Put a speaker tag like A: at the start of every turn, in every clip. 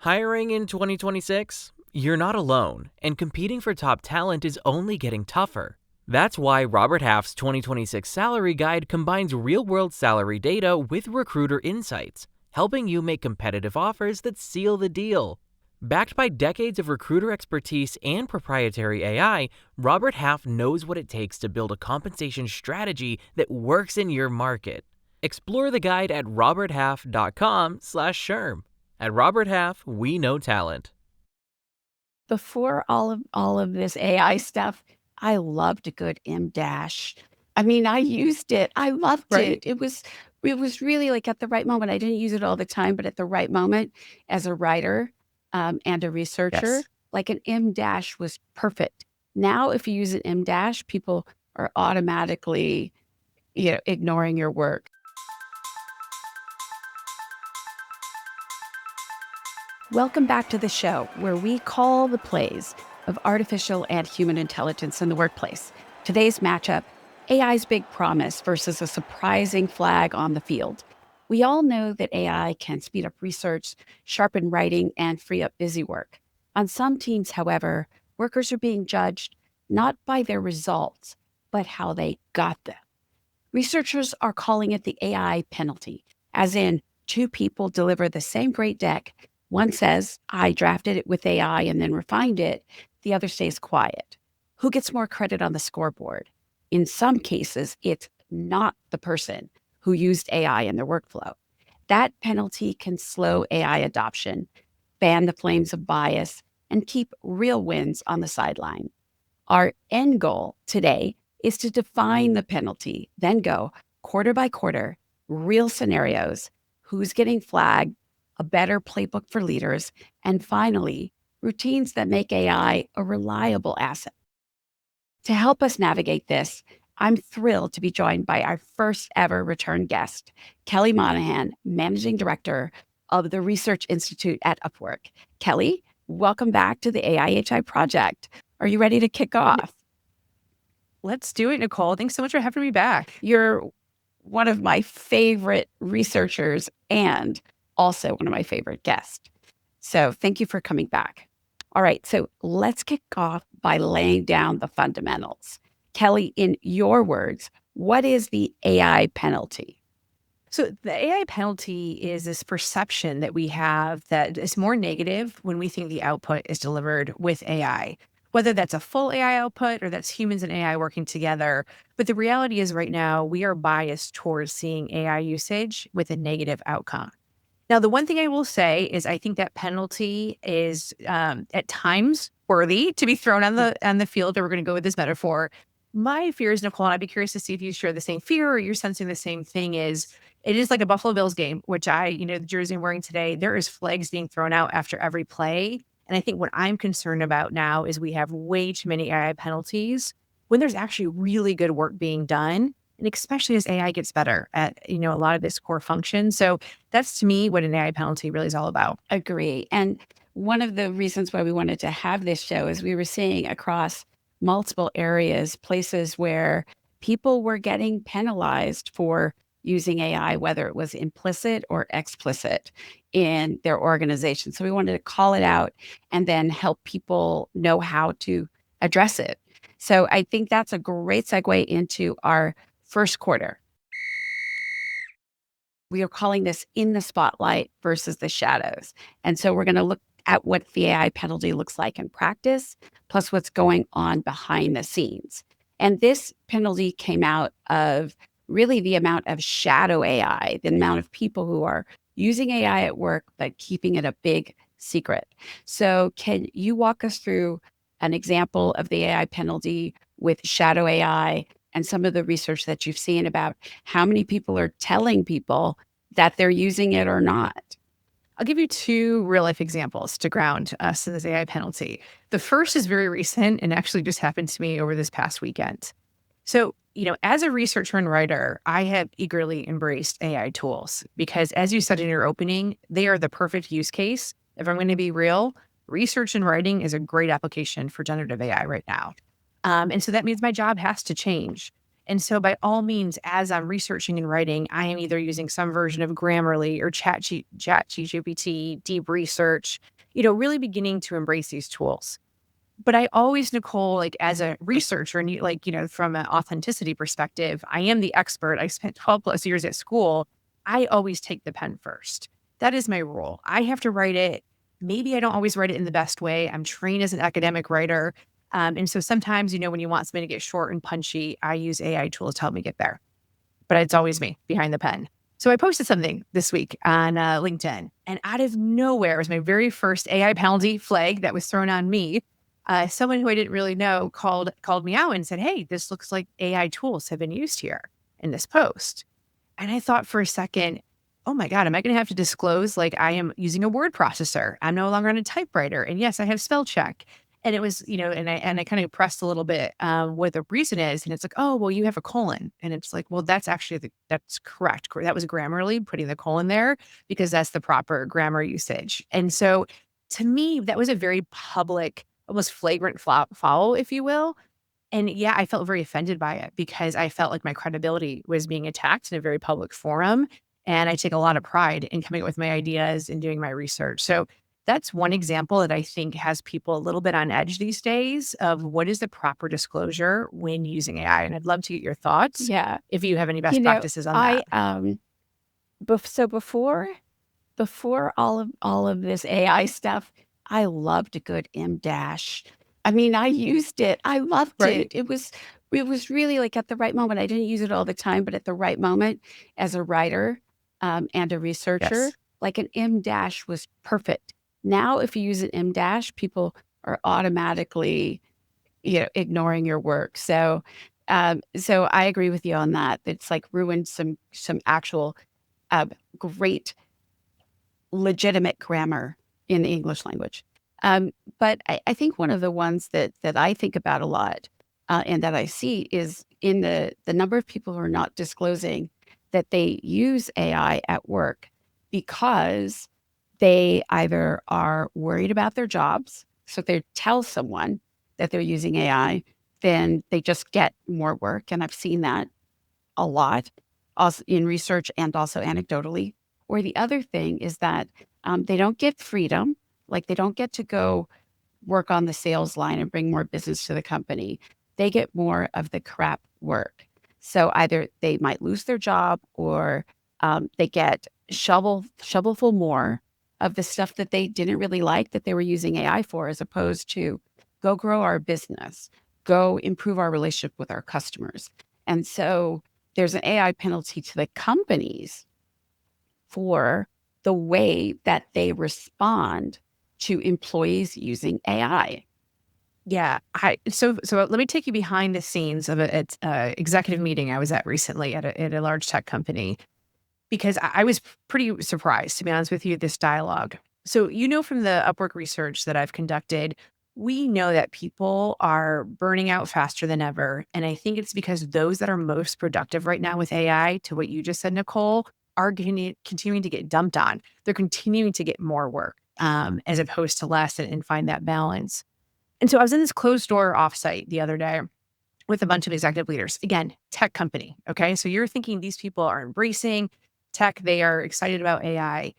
A: Hiring in 2026? You're not alone, and competing for top talent is only getting tougher. That's why Robert Half's 2026 Salary Guide combines real-world salary data with recruiter insights, helping you make competitive offers that seal the deal. Backed by decades of recruiter expertise and proprietary AI, Robert Half knows what it takes to build a compensation strategy that works in your market. Explore the guide at roberthalf.com/SHRM. At Robert Half, we know talent.
B: Before all of this AI stuff, I loved a good M dash. I mean, I used it. I loved
C: Right.
B: it. It was really like at the right moment. I didn't use it all the time, but at the right moment, as a writer and a researcher,
C: Yes.
B: like an M dash was perfect. Now, if you use an M dash, people are automatically, ignoring your work. Welcome back to the show where we call the plays of artificial and human intelligence in the workplace. Today's matchup, AI's big promise versus a surprising flag on the field. We all know that AI can speed up research, sharpen writing, and free up busy work. On some teams, however, workers are being judged not by their results, but how they got them. Researchers are calling it the AI penalty, as in two people deliver the same great deck. One says, I drafted it with AI and then refined it. The other stays quiet. Who gets more credit on the scoreboard? In some cases, it's not the person who used AI in their workflow. That penalty can slow AI adoption, fan the flames of bias, and keep real wins on the sideline. Our end goal today is to define the penalty, then go quarter by quarter, real scenarios, who's getting flagged, a better playbook for leaders, and finally, routines that make AI a reliable asset. To help us navigate this, I'm thrilled to be joined by our first ever return guest, Kelly Monahan, Managing Director of the Research Institute at Upwork. Kelly, welcome back to the AI+HI project. Are you ready to kick off?
C: Let's do it, Nicole. Thanks so much for having me back.
B: You're one of my favorite researchers and also one of my favorite guests. So thank you for coming back. All right, so let's kick off by laying down the fundamentals. Kelly, in your words, what is the AI penalty?
C: So the AI penalty is this perception that we have that is more negative when we think the output is delivered with AI, whether that's a full AI output or that's humans and AI working together. But the reality is right now, we are biased towards seeing AI usage with a negative outcome. Now, the one thing I will say is I think that penalty is at times worthy to be thrown on the field, or we're going to go with this metaphor. My fear is, Nicole, and I'd be curious to see if you share the same fear or you're sensing the same thing, is it is like a Buffalo Bills game, which the jersey I'm wearing today, there is flags being thrown out after every play. And I think what I'm concerned about now is we have way too many AI penalties when there's actually really good work being done. And especially as AI gets better at, a lot of its core functions. So that's to me what an AI penalty really is all about.
B: Agree. And one of the reasons why we wanted to have this show is we were seeing across multiple areas, places where people were getting penalized for using AI, whether it was implicit or explicit in their organization. So we wanted to call it out and then help people know how to address it. So I think that's a great segue into our first quarter. We are calling this in the spotlight versus the shadows. And so we're going to look at what the AI penalty looks like in practice, plus what's going on behind the scenes. And this penalty came out of really the amount of shadow AI, the amount of people who are using AI at work, but keeping it a big secret. So can you walk us through an example of the AI penalty with shadow AI and some of the research that you've seen about how many people are telling people that they're using it or not?
C: I'll give you two real life examples to ground us in this AI penalty. The first is very recent and actually just happened to me over this past weekend. So, as a researcher and writer, I have eagerly embraced AI tools because, as you said in your opening, they are the perfect use case. If I'm going to be real, research and writing is a great application for generative AI right now. And so that means my job has to change. And so by all means, as I'm researching and writing, I am either using some version of Grammarly or ChatGPT, Deep Research, really beginning to embrace these tools. But I always, Nicole, like as a researcher and from an authenticity perspective, I am the expert. I spent 12 plus years at school. I always take the pen first. That is my rule. I have to write it. Maybe I don't always write it in the best way. I'm trained as an academic writer. And so sometimes, when you want something to get short and punchy, I use AI tools to help me get there. But it's always me behind the pen. So I posted something this week on LinkedIn, and out of nowhere, it was my very first AI penalty flag that was thrown on me. Someone who I didn't really know called me out and said, "Hey, this looks like AI tools have been used here in this post." And I thought for a second, "Oh my God, am I going to have to disclose like I am using a word processor? I'm no longer on a typewriter, and yes, I have spell check." And it was, and I kind of pressed a little bit what the reason is, and it's like, "Oh, well, you have a colon," and it's like, "Well, that's actually that's correct. That was Grammarly putting the colon there because that's the proper grammar usage." And so, to me, that was a very public, almost flagrant foul, if you will. And yeah, I felt very offended by it because I felt like my credibility was being attacked in a very public forum. And I take a lot of pride in coming up with my ideas and doing my research. So that's one example that I think has people a little bit on edge these days of what is the proper disclosure when using AI. And I'd love to get your thoughts
B: Yeah.
C: if you have any best practices on
B: I
C: that.
B: so before all of this AI stuff, I loved a good M dash. I mean, I used it. I loved
C: Right?
B: it. It was really like at the right moment. I didn't use it all the time, but at the right moment as a writer and a researcher,
C: Yes.
B: like an M dash was perfect. Now, if you use an M dash, people are automatically, ignoring your work. So I agree with you on that. It's like ruined some actual uh, great legitimate grammar in the English language. But I think one of the ones that I think about a lot and that I see is in the number of people who are not disclosing that they use AI at work because they either are worried about their jobs. So if they tell someone that they're using AI, then they just get more work. And I've seen that a lot, also in research and also anecdotally. Or the other thing is that they don't get freedom, like they don't get to go work on the sales line and bring more business to the company. They get more of the crap work. So either they might lose their job or they get shovelful more of the stuff that they didn't really like that they were using AI for, as opposed to go grow our business, go improve our relationship with our customers. And so there's an AI penalty to the companies for the way that they respond to employees using AI.
C: Yeah. So let me take you behind the scenes of a executive meeting I was at recently at a large tech company, because I was pretty surprised, to be honest with you, this dialogue. So, from the Upwork research that I've conducted, we know that people are burning out faster than ever. And I think it's because those that are most productive right now with AI, to what you just said, Nicole, are continuing to get dumped on. They're continuing to get more work as opposed to less, and find that balance. And so I was in this closed door offsite the other day with a bunch of executive leaders. Again, tech company. Okay. So you're thinking these people are embracing tech, they are excited about AI.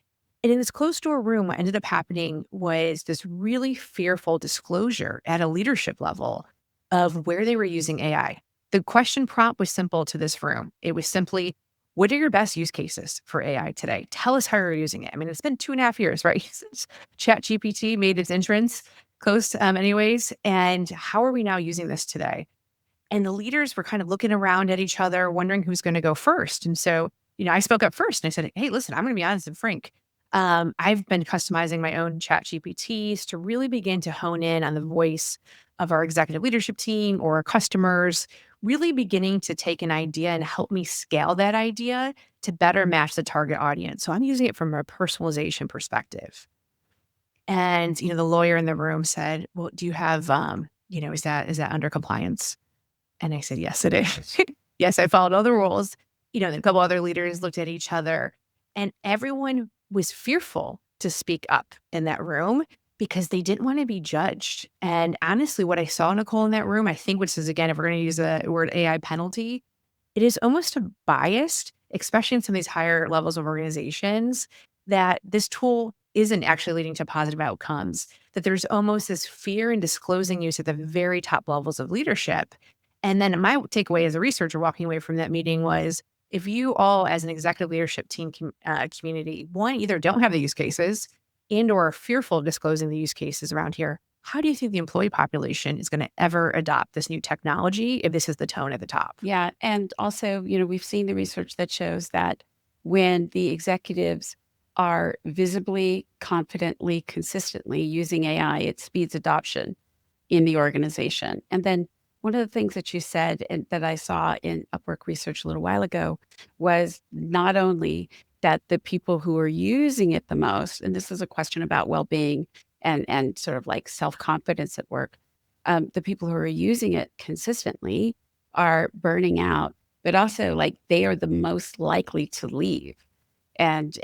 C: And in this closed door room, what ended up happening was this really fearful disclosure at a leadership level of where they were using AI. The question prompt was simple to this room. It was simply, what are your best use cases for AI today? Tell us how you're using it. I mean, it's been 2.5 years, right? Since ChatGPT made its entrance close, anyways. And how are we now using this today? And the leaders were kind of looking around at each other, wondering who's going to go first. And so, I spoke up first and I said, "Hey, listen, I'm going to be honest and frank. I've been customizing my own chat GPTs to really begin to hone in on the voice of our executive leadership team or our customers, really beginning to take an idea and help me scale that idea to better match the target audience. So I'm using it from a personalization perspective." And, the lawyer in the room said, "Well, do you have, is that under compliance?" And I said, "Yes, it is." Yes, I followed all the rules. And a couple other leaders looked at each other, and everyone was fearful to speak up in that room because they didn't want to be judged. And honestly, what I saw, Nicole, in that room, I think, which is, again, if we're going to use the word AI penalty, it is almost a biased, especially in some of these higher levels of organizations, that this tool isn't actually leading to positive outcomes, that there's almost this fear in disclosing use at the very top levels of leadership. And then my takeaway as a researcher walking away from that meeting was, if you all as an executive leadership team community, one, either don't have the use cases and or are fearful of disclosing the use cases around here, how do you think the employee population is going to ever adopt this new technology if this is the tone at the top?
B: Yeah. And also, we've seen the research that shows that when the executives are visibly, confidently, consistently using AI, it speeds adoption in the organization. And then one of the things that you said and that I saw in Upwork research a little while ago was not only that the people who are using it the most, and this is a question about well-being and sort of like self-confidence at work, the people who are using it consistently are burning out, but also like they are the most likely to leave. And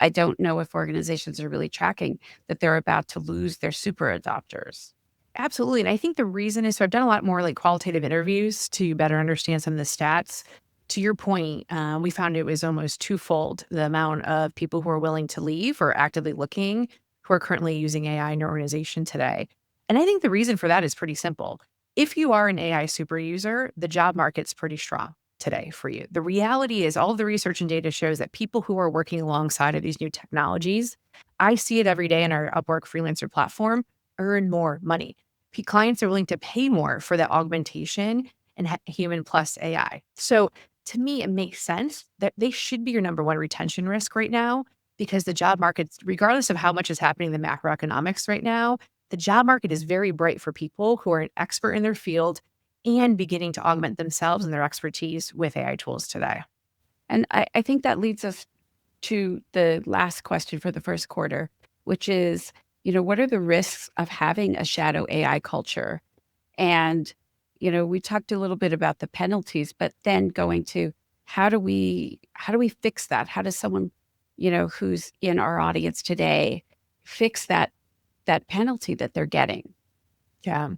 B: I don't know if organizations are really tracking that they're about to lose their super adopters.
C: Absolutely. And I think the reason is, so I've done a lot more like qualitative interviews to better understand some of the stats. To your point, we found it was almost twofold the amount of people who are willing to leave or actively looking who are currently using AI in your organization today. And I think the reason for that is pretty simple. If you are an AI super user, the job market's pretty strong today for you. The reality is, all of the research and data shows that people who are working alongside of these new technologies, I see it every day in our Upwork freelancer platform, earn more money. Clients are willing to pay more for that augmentation and human plus AI. So to me, it makes sense that they should be your number one retention risk right now, because the job market, regardless of how much is happening in the macroeconomics right now, the job market is very bright for people who are an expert in their field and beginning to augment themselves and their expertise with AI tools today.
B: And I think that leads us to the last question for the first quarter, which is, what are the risks of having a shadow AI culture? And, we talked a little bit about the penalties, but then going to how do we fix that? How does someone, who's in our audience today fix that penalty that they're getting?
C: Yeah.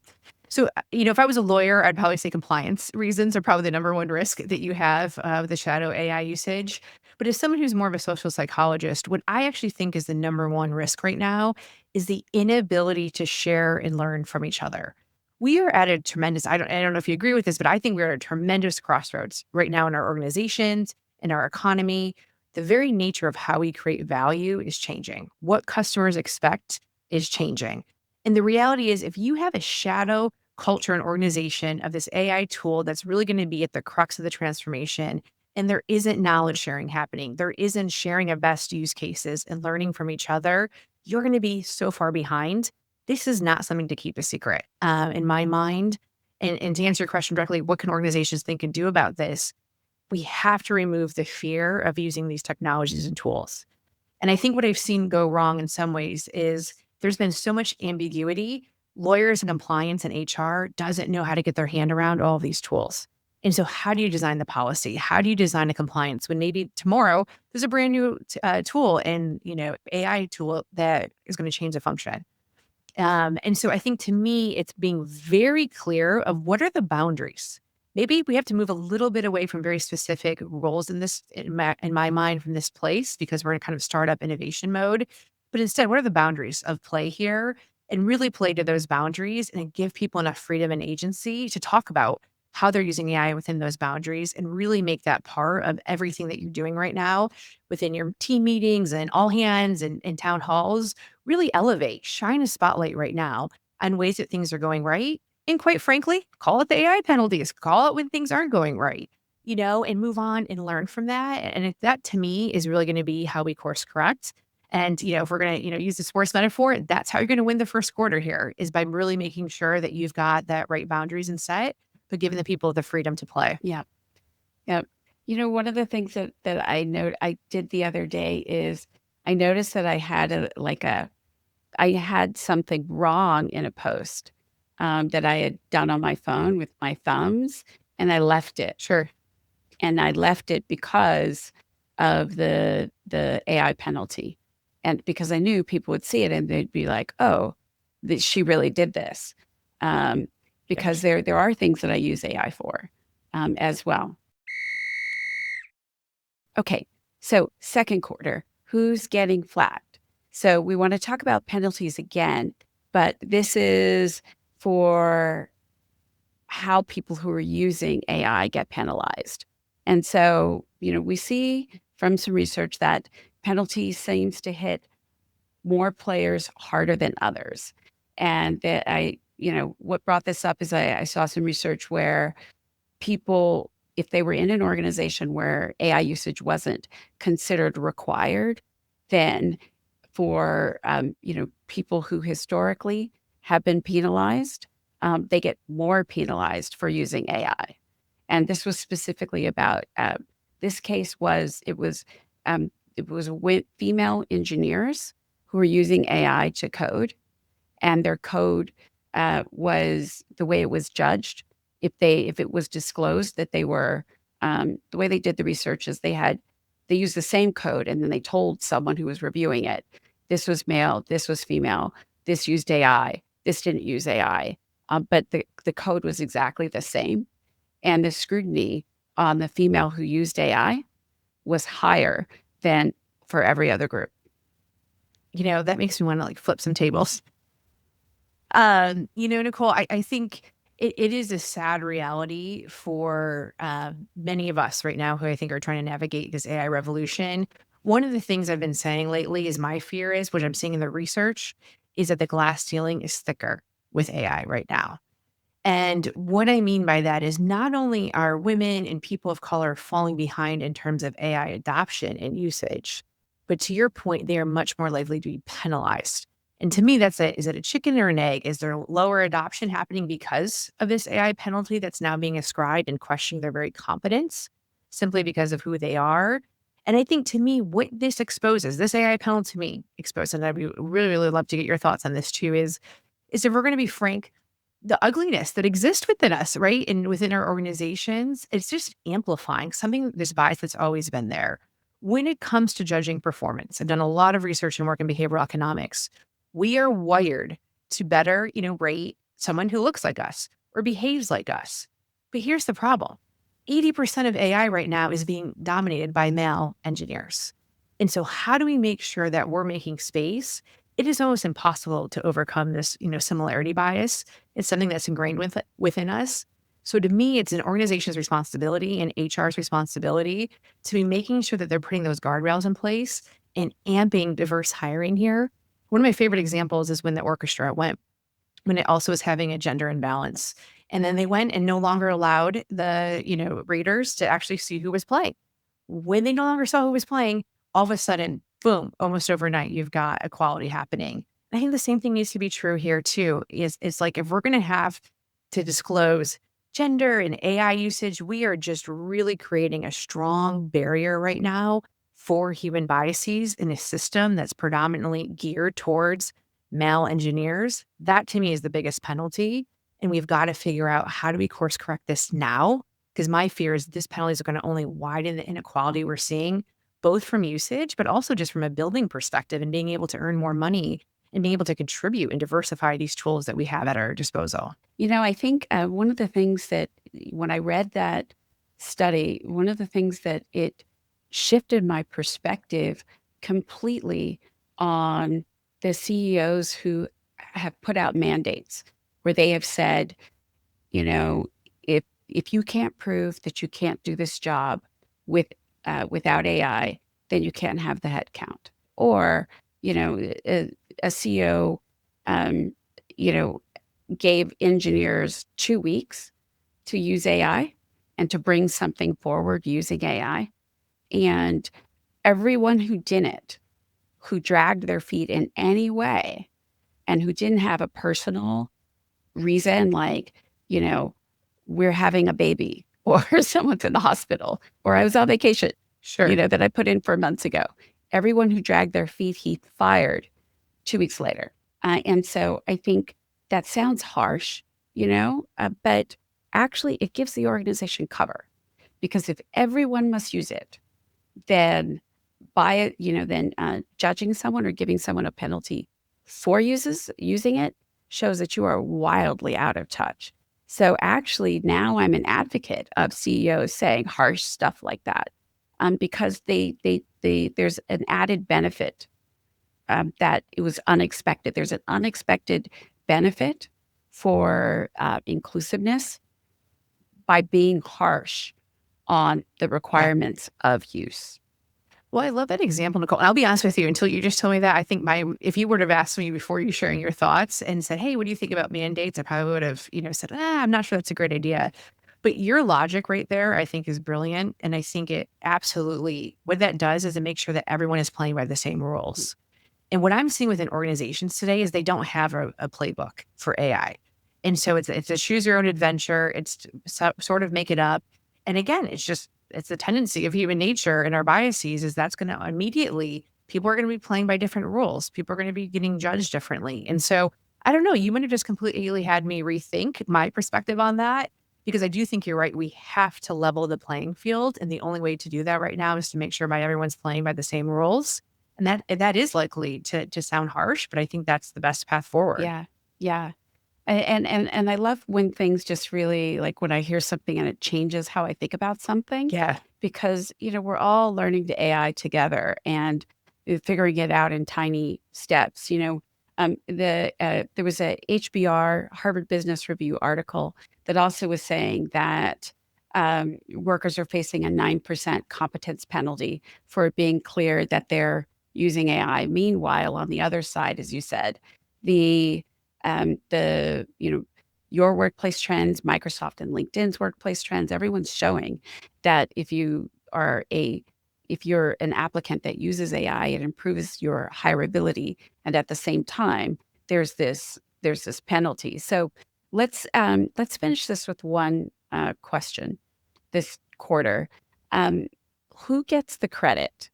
C: So, if I was a lawyer, I'd probably say compliance reasons are probably the number one risk that you have with the shadow AI usage. But as someone who's more of a social psychologist, what I actually think is the number one risk right now is the inability to share and learn from each other. We are at a tremendous, I don't know if you agree with this, but I think we're at a tremendous crossroads right now in our organizations, in our economy. The very nature of how we create value is changing. What customers expect is changing. And the reality is, if you have a shadow culture and organization of this AI tool that's really going to be at the crux of the transformation, and there isn't knowledge sharing happening, there isn't sharing of best use cases and learning from each other, you're going to be so far behind. This is not something to keep a secret in my mind. And to answer your question directly, what can organizations think and do about this? We have to remove the fear of using these technologies and tools. And I think what I've seen go wrong in some ways is there's been so much ambiguity. Lawyers and compliance and HR doesn't know how to get their hand around all of these tools. And so how do you design the policy? How do you design a compliance when maybe tomorrow there's a brand new tool and, AI tool that is going to change the function? And so I think, to me, it's being very clear of what are the boundaries. Maybe we have to move a little bit away from very specific roles in my mind from this place, because we're in kind of startup innovation mode. But instead, what are the boundaries of play here? And really play to those boundaries and give people enough freedom and agency to talk about how they're using AI within those boundaries, and really make that part of everything that you're doing right now within your team meetings and all hands and town halls. Really elevate, shine a spotlight right now on ways that things are going right. And quite frankly, call it the AI penalties, call it when things aren't going right, and move on and learn from that. And that, to me, is really going to be how we course correct. And, if we're going to, use the sports metaphor, that's how you're going to win the first quarter here, is by really making sure that you've got that right boundaries and set, but giving the people the freedom to play.
B: Yeah. Yeah. One of the things that I did the other day is I noticed that I had I had something wrong in a post that I had done on my phone with my thumbs, and I left it.
C: Sure.
B: And I left it because of the AI penalty, and because I knew people would see it and they'd be like, "Oh, she really did this," because there are things that I use AI for as well. Okay, so second quarter, who's getting flagged? So we want to talk about penalties again, but this is for how people who are using AI get penalized. And so, we see from some research that penalty seems to hit more players harder than others. And that what brought this up is I saw some research where people, if they were in an organization where AI usage wasn't considered required, then for people who historically have been penalized, they get more penalized for using AI. And this was specifically about this case was it was female engineers who were using AI to code, and their code was the way it was judged. If it was disclosed that they were the way they did the research is they used the same code and then they told someone who was reviewing it, this was male, this was female, this used AI, this didn't use AI, but the code was exactly the same, and the scrutiny on the female who used AI was higher than for every other group.
C: That makes me want to like flip some tables. Nicole, I think it is a sad reality for many of us right now who I think are trying to navigate this AI revolution. One of the things I've been saying lately is my fear is, which I'm seeing in the research, is that the glass ceiling is thicker with AI right now. And what I mean by that is not only are women and people of color falling behind in terms of AI adoption and usage, but to your point, they are much more likely to be penalized. And to me, is it a chicken or an egg? Is there lower adoption happening because of this AI penalty that's now being ascribed and questioning their very competence simply because of who they are? And I think to me, what this exposes, this AI penalty to me exposes, and I'd really, really love to get your thoughts on this too, is if we're going to be frank, the ugliness that exists within us, right? And within our organizations, it's just amplifying something, this bias that's always been there. When it comes to judging performance, I've done a lot of research and work in behavioral economics. We are wired to better, rate someone who looks like us or behaves like us. But here's the problem. 80% of AI right now is being dominated by male engineers. And so how do we make sure that we're making space? It is almost impossible to overcome this, similarity bias. It's something that's ingrained within us. So to me, it's an organization's responsibility and HR's responsibility to be making sure that they're putting those guardrails in place and amping diverse hiring here. One of my favorite examples is when the orchestra went, when it also was having a gender imbalance. And then they went and no longer allowed the, readers to actually see who was playing. When they no longer saw who was playing, all of a sudden, boom, almost overnight, you've got equality happening. I think the same thing needs to be true here too, is like if we're going to have to disclose gender and AI usage, we are just really creating a strong barrier right now for human biases in a system that's predominantly geared towards male engineers. That to me is the biggest penalty. And we've got to figure out how do we course correct this now? Because my fear is this penalty is going to only widen the inequality we're seeing, both from usage, but also just from a building perspective and being able to earn more money and being able to contribute and diversify these tools that we have at our disposal.
B: I think one of the things that when I read that study, one of the things that it shifted my perspective completely on the CEOs who have put out mandates where they have said, if you can't prove that you can't do this job without AI, then you can't have the head count. Or, a CEO, gave engineers 2 weeks to use AI and to bring something forward using AI. And everyone who didn't, who dragged their feet in any way, and who didn't have a personal reason, like, we're having a baby, or someone's in the hospital, or I was on vacation,
C: Sure.
B: that I put in for months ago. Everyone who dragged their feet, he fired 2 weeks later. And so I think that sounds harsh, but actually it gives the organization cover. Because if everyone must use it, then judging someone or giving someone a penalty for using it shows that you are wildly out of touch. So actually now I'm an advocate of CEOs saying harsh stuff like that. because there's an added benefit that it was unexpected. There's an unexpected benefit for inclusiveness by being harsh on the
C: Yeah.
B: requirements of use.
C: Well, I love that example, Nicole. And I'll be honest with you, until you just told me that, I think if you would have asked me before you sharing your thoughts and said, "Hey, what do you think about mandates?" I probably would have, said, I'm not sure that's a great idea. But your logic right there, I think, is brilliant. And I think it absolutely, what that does is it makes sure that everyone is playing by the same rules. And what I'm seeing within organizations today is they don't have a playbook for AI. And so it's a choose your own adventure. It's sort of make it up. And again, it's a tendency of human nature and our biases is that's going to immediately, people are going to be playing by different rules. People are going to be getting judged differently. And so I don't know, you might have just completely had me rethink my perspective on that because I do think you're right. We have to level the playing field. And the only way to do that right now is to make sure everyone's playing by the same rules. And that is likely to sound harsh, but I think that's the best path forward.
B: Yeah, yeah. And I love when things just really like when I hear something and it changes how I think about something
C: Yeah.
B: because we're all learning the AI together and figuring it out in tiny steps. There was a HBR Harvard Business Review article that also was saying that workers are facing a 9% competence penalty for it being clear that they're using AI. Meanwhile, on the other side, as you said, the your workplace trends, Microsoft and LinkedIn's workplace trends, everyone's showing that if you're an applicant that uses AI, it improves your hireability, and at the same time, there's this penalty. So let's finish this with one question this quarter. Um, who gets the credit,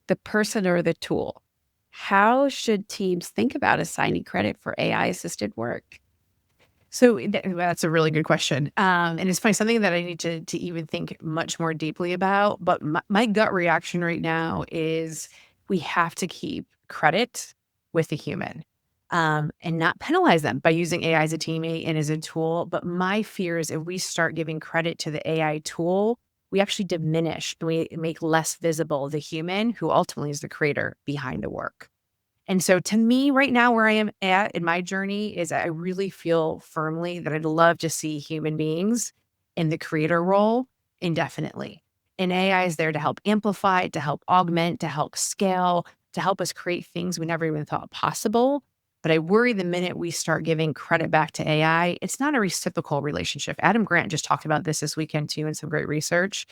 B: the person or the tool? How should teams think about assigning credit for AI assisted work?
C: So that's a really good question. And it's funny, something that I need to even think much more deeply about. But my gut reaction right now is we have to keep credit with the human and not penalize them by using AI as a teammate and as a tool. But my fear is if we start giving credit to the AI tool, we actually diminish and we make less visible the human who ultimately is the creator behind the work. And so to me right now where I am at in my journey is I really feel firmly that I'd love to see human beings in the creator role indefinitely. And AI is there to help amplify, to help augment, to help scale, to help us create things we never even thought possible. But I worry the minute we start giving credit back to AI, it's not a reciprocal relationship. Adam Grant just talked about this weekend too in some great research.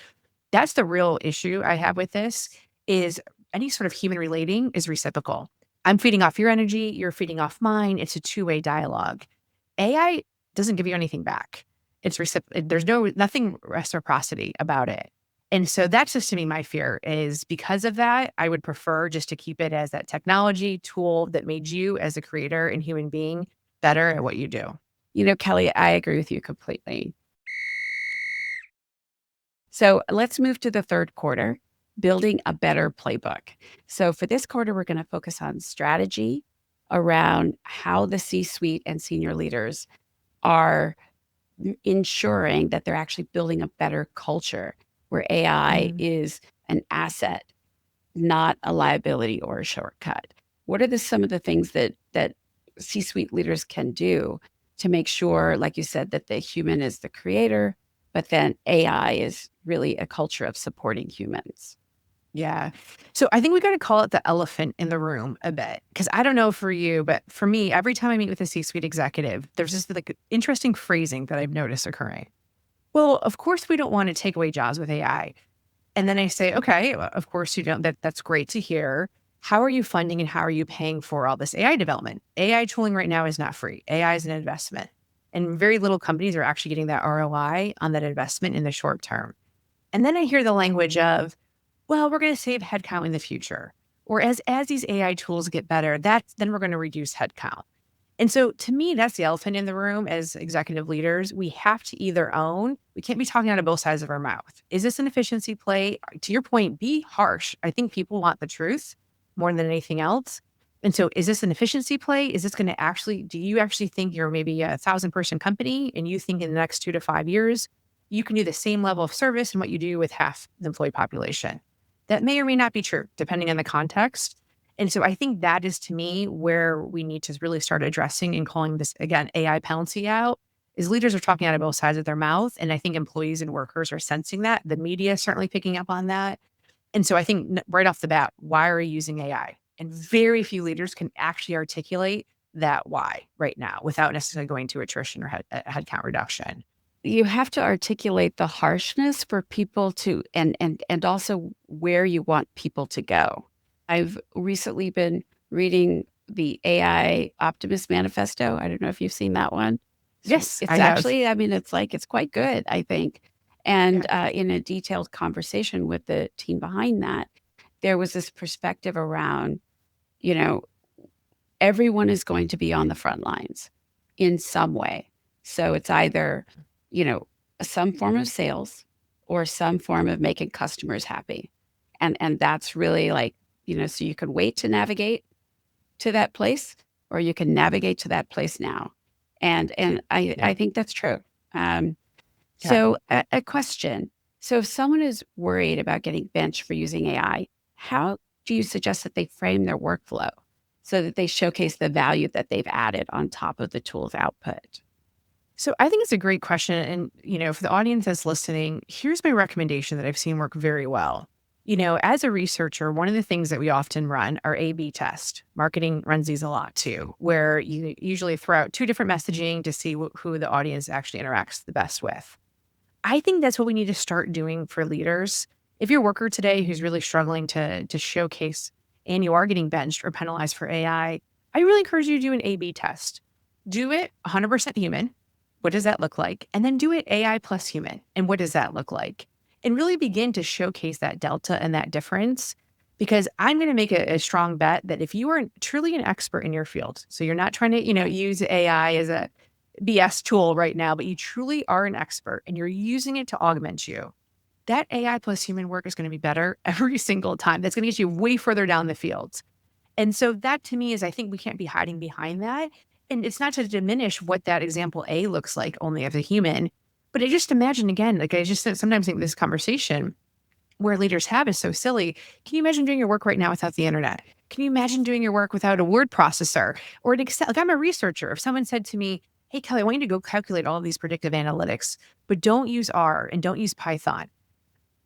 C: That's the real issue I have with this is any sort of human relating is reciprocal. I'm feeding off your energy, you're feeding off mine. It's a two-way dialogue. AI doesn't give you anything back. There's nothing reciprocity about it. And so that's just to me my fear is because of that, I would prefer just to keep it as that technology tool that made you as a creator and human being better at what you do.
B: Kelly, I agree with you completely. So let's move to the third quarter, building a better playbook. So for this quarter, we're going to focus on strategy around how the C-suite and senior leaders are ensuring that they're actually building a better culture where AI
C: Mm.
B: is an asset, not a liability or a shortcut. What are some of the things that C-suite leaders can do to make sure, like you said, that the human is the creator, but then AI is really a culture of supporting humans?
C: Yeah. So I think we got to call it the elephant in the room a bit. Cause I don't know for you, but for me, every time I meet with a C suite executive, there's this like interesting phrasing that I've noticed occurring. Well, of course, we don't want to take away jobs with AI. And then I say, okay, well, of course you don't. That's great to hear. How are you funding and how are you paying for all this AI development? AI tooling right now is not free. AI is an investment. And very little companies are actually getting that ROI on that investment in the short term. And then I hear the language of, well, we're going to save headcount in the future. Or as these AI tools get better, then we're going to reduce headcount. And so to me, that's the elephant in the room as executive leaders. We have to either own, we can't be talking out of both sides of our mouth. Is this an efficiency play? To your point, be harsh. I think people want the truth more than anything else. And so is this an efficiency play? Is this going to do you actually think you're maybe a 1,000-person company and you think in the next 2 to 5 years, you can do the same level of service and what you do with half the employee population? That may or may not be true, depending on the context. And so I think that is, to me, where we need to really start addressing and calling this, again, AI penalty out, is leaders are talking out of both sides of their mouth. And I think employees and workers are sensing that. The media is certainly picking up on that. And so I think right off the bat, why are you using AI? And very few leaders can actually articulate that why right now without necessarily going to attrition or headcount reduction.
B: You have to articulate the harshness for people to and also where you want people to go. I've recently been reading the AI Optimist Manifesto. I don't know if you've seen that one.
C: Yes,
B: It's
C: I have.
B: actually, I mean, it's quite good, I think. And
C: Yeah.
B: in a detailed conversation with the team behind that, there was this perspective around, you know, everyone is going to be on the front lines in some way. So it's either, you know, some form of sales or some form of making customers happy. And that's really like, so you can wait to navigate to that place or you can navigate to that place now. And I,
C: Yeah.
B: I think that's true. Um,
C: Yeah.
B: so a question. So if someone is worried about getting benched for using AI, how do you suggest that they frame their workflow so that they showcase the value that they've added on top of the tool's output?
C: So I think it's a great question. And, for the audience that's listening, here's my recommendation that I've seen work very well. As a researcher, one of the things that we often run are A/B tests. Marketing runs these a lot too, where you usually throw out two different messaging to see who the audience actually interacts the best with. I think that's what we need to start doing for leaders. If you're a worker today who's really struggling to showcase and you are getting benched or penalized for I really encourage you to do an A/B test. Do it 100% human. What does that look like? And then do it AI plus human. And what does that look like? And really begin to showcase that delta and that difference. Because I'm going to make a strong bet that if you are truly an expert in your field, so you're not trying to, use AI as a BS tool right now, but you truly are an expert and you're using it to augment you, that AI plus human work is going to be better every single time. That's going to get you way further down the field. And so that to me is, I think we can't be hiding behind that. And it's not to diminish what that example A looks like only as a human, but I just imagine again, like I just said, sometimes think this conversation where leaders have is so silly. Can you imagine doing your work right now without the internet? Can you imagine doing your work without a word processor or an Excel? Like I'm a researcher. If someone said to me, hey, Kelly, I want you to go calculate all of these predictive analytics, but don't use R and don't use Python.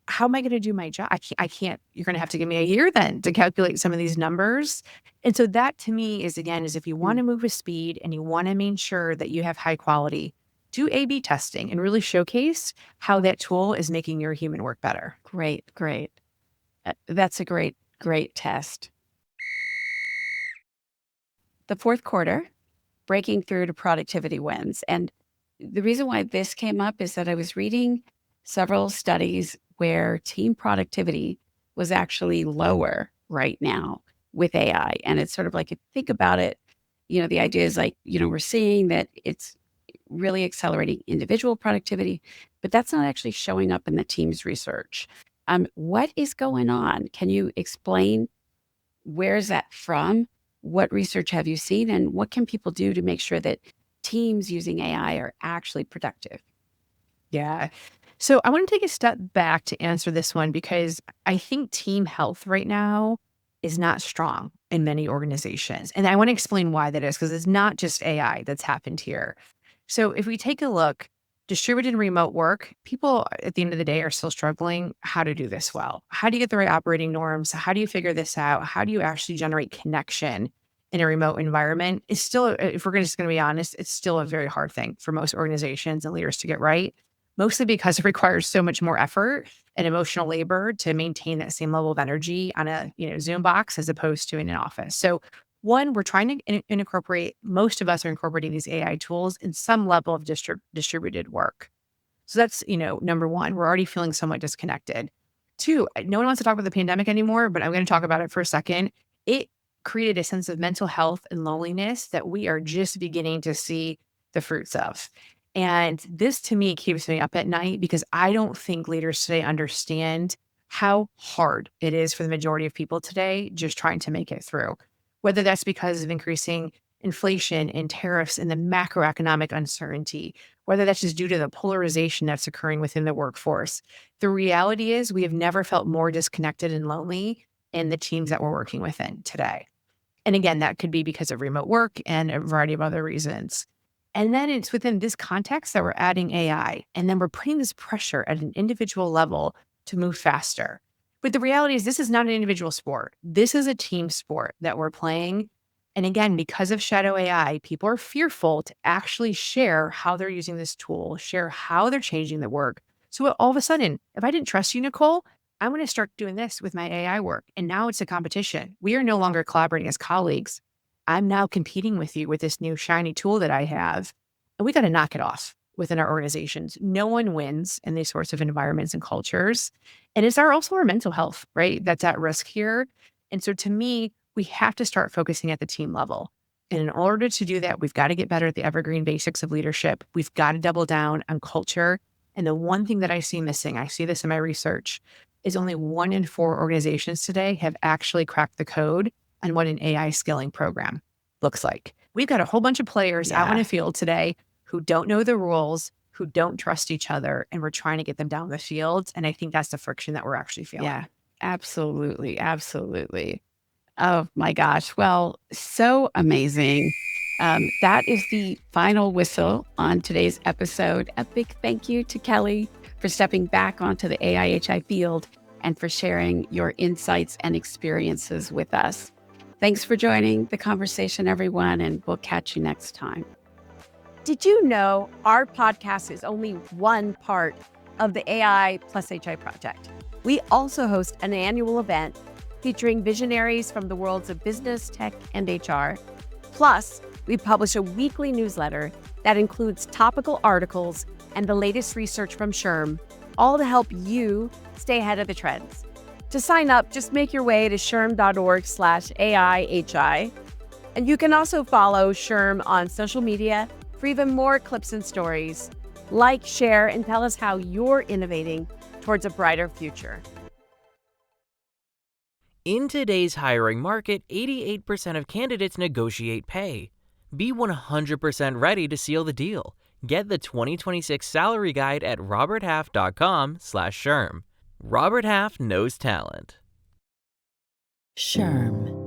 C: How am I going to do my job? I can't, you're going to have to give me a year then to calculate some of these numbers. And so that to me is, again, is if you want to move with speed and you want to make sure that you have high quality, do A/B testing and really showcase how that tool is making your human work better.
B: Great, great. That's a great, great test. The fourth quarter, breaking through to productivity wins. And the reason why this came up is that I was reading several studies where team productivity was actually lower right now with AI. And it's sort of like, if you think about it, the idea is like, we're seeing that it's really accelerating individual productivity, but that's not actually showing up in the team's research. What is going on? Can you explain where's that from? What research have you seen? And what can people do to make sure that teams using AI are actually productive?
C: Yeah. So I want to take a step back to answer this one because I think team health right now is not strong in many organizations. And I want to explain why that is because it's not just AI that's happened here. So if we take a look, distributed remote work, people at the end of the day are still struggling how to do this well. How do you get the right operating norms? How do you figure this out? How do you actually generate connection in a remote environment? It's still, if we're just going to be honest, it's still a very hard thing for most organizations and leaders to get right, mostly because it requires so much more effort and emotional labor to maintain that same level of energy on a Zoom box as opposed to in an office. So one, we're trying to incorporate, most of us are incorporating these AI tools in some level of distributed work. So that's, number one, we're already feeling somewhat disconnected. Two, no one wants to talk about the pandemic anymore, but I'm going to talk about it for a second. It created a sense of mental health and loneliness that we are just beginning to see the fruits of. And this to me keeps me up at night because I don't think leaders today understand how hard it is for the majority of people today just trying to make it through, whether that's because of increasing inflation and tariffs and the macroeconomic uncertainty, whether that's just due to the polarization that's occurring within the workforce. The reality is we have never felt more disconnected and lonely in the teams that we're working within today. And again, that could be because of remote work and a variety of other reasons. And then it's within this context that we're adding AI, and then we're putting this pressure at an individual level to move faster. But the reality is this is not an individual sport. This is a team sport that we're playing. And again, because of shadow AI, people are fearful to actually share how they're using this tool, share how they're changing the work. So all of a sudden, if I didn't trust you, Nicole, I'm going to start doing this with my AI work. And now it's a competition. We are no longer collaborating as colleagues. I'm now competing with you with this new shiny tool that I have. And we got to knock it off within our organizations. No one wins in these sorts of environments and cultures. And it's also our mental health, right? That's at risk here. And so to me, we have to start focusing at the team level. And in order to do that, we've got to get better at the evergreen basics of leadership. We've got to double down on culture. And the one thing that I see missing, I see this in my research, is only 1 in 4 organizations today have actually cracked the code on what an AI skilling program looks like. We've got a whole bunch of players out in the field today who don't know the rules, who don't trust each other, and we're trying to get them down the field. And I think that's the friction that we're actually feeling.
B: Yeah, absolutely. Absolutely. Oh my gosh. Well, so amazing. That is the final whistle on today's episode. A big thank you to Kelly for stepping back onto the AI+HI field and for sharing your insights and experiences with us. Thanks for joining the conversation, everyone, and we'll catch you next time. Did you know our podcast is only one part of the AI+HI project? We also host an annual event featuring visionaries from the worlds of business, tech, and HR. Plus, we publish a weekly newsletter that includes topical articles and the latest research from SHRM, all to help you stay ahead of the trends. To sign up, just make your way to shrm.org/AI+HI. And you can also follow SHRM on social media for even more clips and stories. Like, share, and tell us how you're innovating towards a brighter future.
A: In today's hiring market, 88% of candidates negotiate pay. Be 100% ready to seal the deal. Get the 2026 salary guide at roberthalf.com/SHRM. Robert Half knows talent.
B: SHRM.